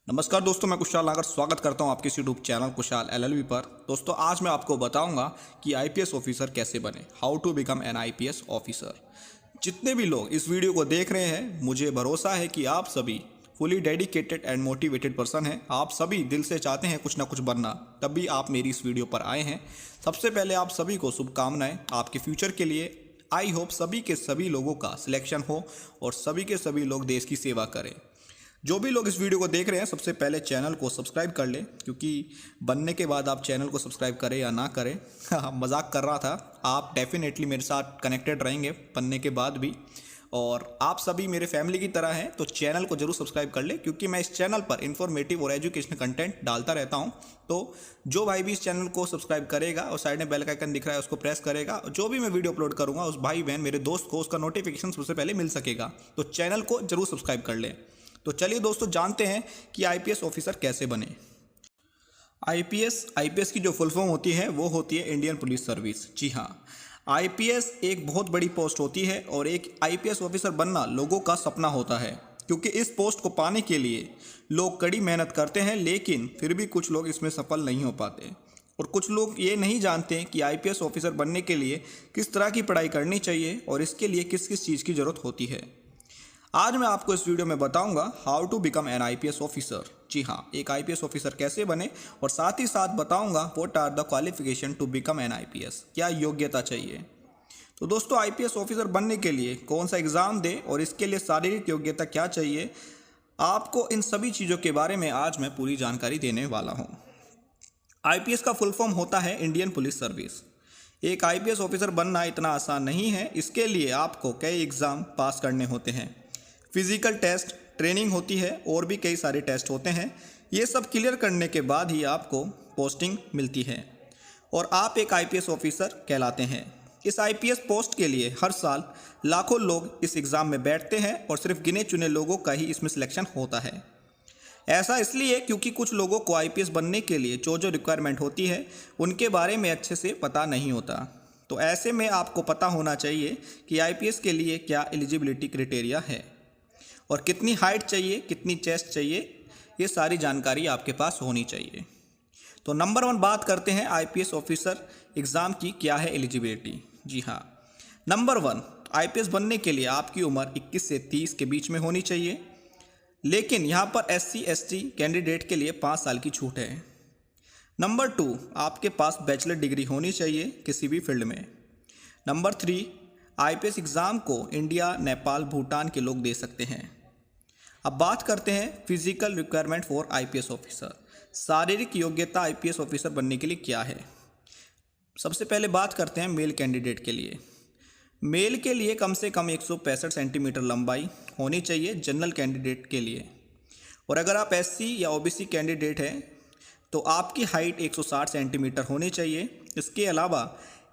नमस्कार दोस्तों, मैं कुशाल नागर स्वागत करता हूं आपके इस यूट्यूब चैनल कुशाल एलएलबी पर। दोस्तों आज मैं आपको बताऊंगा कि आईपीएस ऑफिसर कैसे बने, how to become an IPS officer. जितने भी लोग इस वीडियो को देख रहे हैं, मुझे भरोसा है कि आप सभी fully dedicated and motivated person हैं। आप सभी दिल से चाहते हैं कुछ ना कुछ बनना, तभी आप मेरी इस वीडियो पर आए हैं। सबसे पहले आप सभी को शुभकामनाएं आपके फ्यूचर के लिए। आई होप सभी के सभी लोगों का सिलेक्शन हो और सभी के सभी लोग देश की सेवा करें। जो भी लोग इस वीडियो को देख रहे हैं, सबसे पहले चैनल को सब्सक्राइब कर लें, क्योंकि बनने के बाद आप चैनल को सब्सक्राइब करें या ना करें मजाक कर रहा था, आप डेफिनेटली मेरे साथ कनेक्टेड रहेंगे बनने के बाद भी। और आप सभी मेरे फैमिली की तरह हैं, तो चैनल को जरूर सब्सक्राइब कर लें, क्योंकि मैं इस चैनल पर इन्फॉर्मेटिव और एजुकेशनल कंटेंट डालता रहता हूं। तो जो भाई भी इस चैनल को सब्सक्राइब करेगा और साइड में बेल का आइकन दिख रहा है उसको प्रेस करेगा, जो भी मैं वीडियो अपलोड करूंगा उस भाई बहन मेरे दोस्त को उसका नोटिफिकेशन सबसे पहले मिल सकेगा। तो चैनल को जरूर सब्सक्राइब कर लें। तो चलिए दोस्तों, जानते हैं कि आईपीएस ऑफिसर कैसे बने। आईपीएस की जो फुल फॉर्म होती है वो होती है इंडियन पुलिस सर्विस। जी हाँ, आईपीएस एक बहुत बड़ी पोस्ट होती है और एक आईपीएस ऑफिसर बनना लोगों का सपना होता है, क्योंकि इस पोस्ट को पाने के लिए लोग कड़ी मेहनत करते हैं, लेकिन फिर भी कुछ लोग इसमें सफल नहीं हो पाते। और कुछ लोग ये नहीं जानते कि आईपीएस ऑफिसर बनने के लिए किस तरह की पढ़ाई करनी चाहिए और इसके लिए किस किस चीज़ की ज़रूरत होती है। आज मैं आपको इस वीडियो में बताऊंगा how to become an IPS officer. जी हाँ, एक आईपीएस ऑफिसर कैसे बने, और साथ ही साथ बताऊंगा what are the qualification to become an IPS, क्या योग्यता चाहिए। तो दोस्तों, आईपीएस ऑफिसर बनने के लिए कौन सा एग्जाम दे और इसके लिए शारीरिक योग्यता क्या चाहिए, आपको इन सभी चीज़ों के बारे में आज मैं पूरी जानकारी देने वाला हूँ। आईपीएस का फुल फॉर्म होता है इंडियन पुलिस सर्विस। एक आईपीएस ऑफिसर बनना इतना आसान नहीं है। इसके लिए आपको कई एग्ज़ाम पास करने होते हैं, फिजिकल टेस्ट, ट्रेनिंग होती है और भी कई सारे टेस्ट होते हैं। ये सब क्लियर करने के बाद ही आपको पोस्टिंग मिलती है और आप एक आईपीएस ऑफिसर कहलाते हैं। इस आईपीएस पोस्ट के लिए हर साल लाखों लोग इस एग्ज़ाम में बैठते हैं और सिर्फ गिने चुने लोगों का ही इसमें सिलेक्शन होता है। ऐसा इसलिए क्योंकि कुछ लोगों को आईपीएस बनने के लिए जो रिक्वायरमेंट होती है उनके बारे में अच्छे से पता नहीं होता। तो ऐसे में आपको पता होना चाहिए कि आईपीएस के लिए क्या एलिजिबिलिटी क्राइटेरिया है और कितनी हाइट चाहिए, कितनी चेस्ट चाहिए, ये सारी जानकारी आपके पास होनी चाहिए। तो नंबर 1 बात करते हैं आईपीएस ऑफिसर एग्ज़ाम की, क्या है एलिजिबिलिटी। जी हाँ, नंबर 1, आईपीएस बनने के लिए आपकी उम्र 21 से 30 के बीच में होनी चाहिए, लेकिन यहाँ पर SC ST कैंडिडेट के लिए 5 साल की छूट है। नंबर 2, आपके पास बैचलर डिग्री होनी चाहिए किसी भी फील्ड में। नंबर 3, आईपीएस एग्ज़ाम को इंडिया, नेपाल, भूटान के लोग दे सकते हैं। अब बात करते हैं physical requirement for IPS officer. शारीरिक योग्यता आईपीएस ऑफिसर बनने के लिए क्या है। सबसे पहले बात करते हैं मेल कैंडिडेट के लिए। मेल के लिए कम से कम 165 सेंटीमीटर लंबाई होनी चाहिए जनरल कैंडिडेट के लिए, और अगर आप SC या OBC कैंडिडेट हैं तो आपकी हाइट 160 सेंटीमीटर होनी चाहिए। इसके अलावा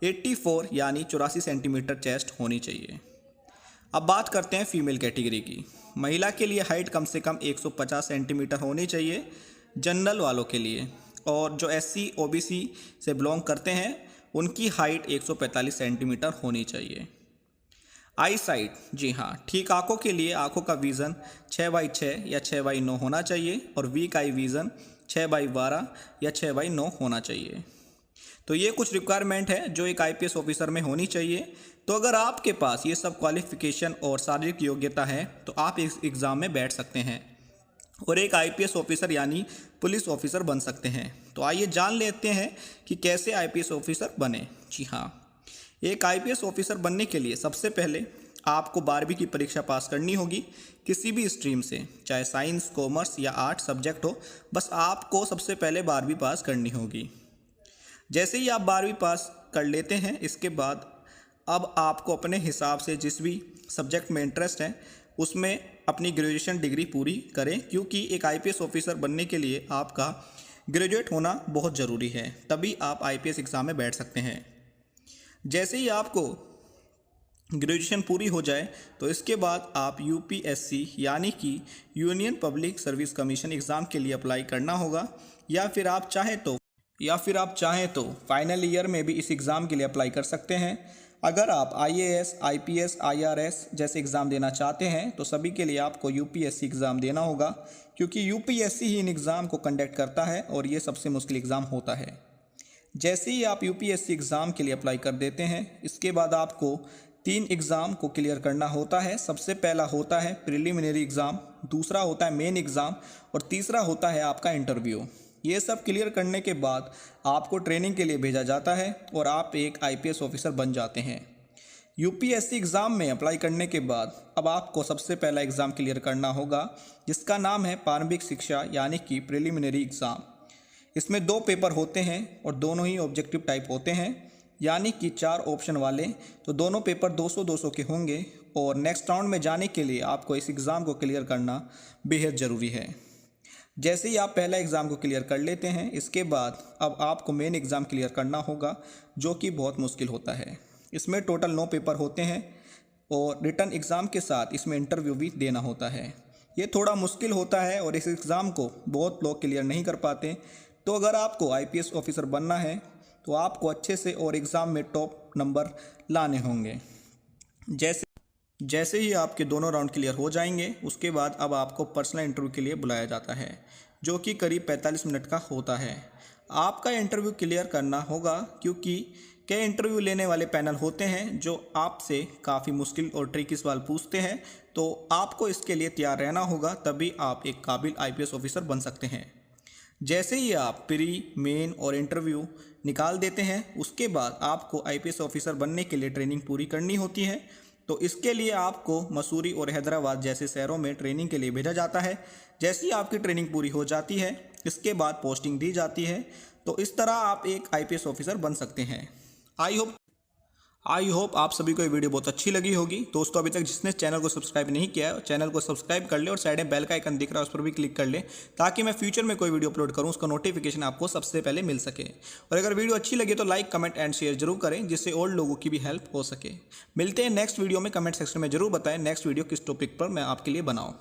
84 यानी 84 सेंटीमीटर चेस्ट होनी चाहिए। अब बात करते हैं फीमेल कैटेगरी की। महिला के लिए हाइट कम से कम 150 सेंटीमीटर होनी चाहिए जनरल वालों के लिए, और जो SC OBC से बिलोंग करते हैं उनकी हाइट 145 सेंटीमीटर होनी चाहिए। आई साइट, जी हाँ, ठीक आंखों के लिए आंखों का विज़न 6/6 या 6/9 होना चाहिए, और वीक आई विज़न 6/12 या 6/9 होना चाहिए। तो ये कुछ रिक्वायरमेंट है जो एक आईपीएस ऑफिसर में होनी चाहिए। तो अगर आपके पास ये सब क्वालिफिकेशन और शारीरिक योग्यता है तो आप इस एग्ज़ाम में बैठ सकते हैं और एक आईपीएस ऑफिसर यानी पुलिस ऑफिसर बन सकते हैं। तो आइए जान लेते हैं कि कैसे आईपीएस ऑफिसर बने। जी हाँ, एक आईपीएस ऑफिसर बनने के लिए सबसे पहले आपको 12वीं की परीक्षा पास करनी होगी किसी भी स्ट्रीम से, चाहे साइंस, कॉमर्स या आर्ट सब्जेक्ट हो। बस आपको सबसे पहले 12वीं पास करनी होगी। जैसे ही आप 12वीं पास कर लेते हैं, इसके बाद अब आपको अपने हिसाब से जिस भी सब्जेक्ट में इंटरेस्ट है उसमें अपनी ग्रेजुएशन डिग्री पूरी करें, क्योंकि एक आईपीएस ऑफिसर बनने के लिए आपका ग्रेजुएट होना बहुत ज़रूरी है, तभी आप आईपीएस एग्ज़ाम में बैठ सकते हैं। जैसे ही आपको ग्रेजुएशन पूरी हो जाए तो इसके बाद आप UPSC यानी कि union public service commission exam के लिए अप्लाई करना होगा, या फिर आप चाहें तो फाइनल ईयर में भी इस एग्ज़ाम के लिए अप्लाई कर सकते हैं। अगर आप IAS, IPS, IRS जैसे एग्ज़ाम देना चाहते हैं तो सभी के लिए आपको UPSC एग्ज़ाम देना होगा, क्योंकि UPSC ही इन एग्ज़ाम को कंडक्ट करता है और ये सबसे मुश्किल एग्ज़ाम होता है। जैसे ही आप UPSC एग्ज़ाम के लिए अप्लाई कर देते हैं, इसके बाद आपको 3 एग्ज़ाम को क्लियर करना होता है। सबसे पहला होता है प्रिलिमिनरी एग्ज़ाम, दूसरा होता है मेन एग्ज़ाम और तीसरा होता है आपका इंटरव्यू। ये सब क्लियर करने के बाद आपको ट्रेनिंग के लिए भेजा जाता है और आप एक IPS ऑफिसर बन जाते हैं। UPSC एग्ज़ाम में अप्लाई करने के बाद अब आपको सबसे पहला एग्ज़ाम क्लियर करना होगा, जिसका नाम है प्रारंभिक शिक्षा यानी कि प्रिलिमिनरी एग्ज़ाम। इसमें 2 पेपर होते हैं और दोनों ही ऑब्जेक्टिव टाइप होते हैं, यानी कि 4 ऑप्शन वाले। तो दोनों पेपर 200-200 के होंगे और नेक्स्ट राउंड में जाने के लिए आपको इस एग्ज़ाम को क्लियर करना बेहद ज़रूरी है। जैसे ही आप पहला एग्ज़ाम को क्लियर कर लेते हैं, इसके बाद अब आपको मेन एग्ज़ाम क्लियर करना होगा, जो कि बहुत मुश्किल होता है। इसमें टोटल 9 पेपर होते हैं और रिटन एग्ज़ाम के साथ इसमें इंटरव्यू भी देना होता है। ये थोड़ा मुश्किल होता है और इस एग्ज़ाम को बहुत लोग क्लियर नहीं कर पाते। तो अगर आपको IPS ऑफिसर बनना है तो आपको अच्छे से और एग्ज़ाम में टॉप नंबर लाने होंगे। जैसे ही आपके दोनों राउंड क्लियर हो जाएंगे, उसके बाद अब आपको पर्सनल इंटरव्यू के लिए बुलाया जाता है, जो कि करीब 45 मिनट का होता है। आपका इंटरव्यू क्लियर करना होगा, क्योंकि कई इंटरव्यू लेने वाले पैनल होते हैं जो आपसे काफ़ी मुश्किल और ट्रिकी सवाल पूछते हैं। तो आपको इसके लिए तैयार रहना होगा, तभी आप एक काबिल IPS ऑफिसर बन सकते हैं। जैसे ही आप प्री, मेन और इंटरव्यू निकाल देते हैं, उसके बाद आपको IPS ऑफिसर बनने के लिए ट्रेनिंग पूरी करनी होती है। तो इसके लिए आपको मसूरी और हैदराबाद जैसे शहरों में ट्रेनिंग के लिए भेजा जाता है। जैसे ही आपकी ट्रेनिंग पूरी हो जाती है, इसके बाद पोस्टिंग दी जाती है। तो इस तरह आप एक IPS ऑफिसर बन सकते हैं। आई होप आप सभी को ये वीडियो बहुत अच्छी लगी होगी। दोस्तों, अभी तक जिसने चैनल को सब्सक्राइब नहीं किया है, चैनल को सब्सक्राइब कर ले और साइड में बेल का आइकन दिख रहा है, उस पर भी क्लिक कर ले, ताकि मैं फ्यूचर में कोई वीडियो अपलोड करूं उसका नोटिफिकेशन आपको सबसे पहले मिल सके। और अगर वीडियो अच्छी लगी तो लाइक, कमेंट एंड शेयर जरूर करें, जिससे और लोगों की भी हेल्प हो सके। मिलते हैं नेक्स्ट वीडियो में। कमेंट सेक्शन में जरूर बताएं नेक्स्ट वीडियो किस टॉपिक पर मैं आपके लिए बनाऊँ।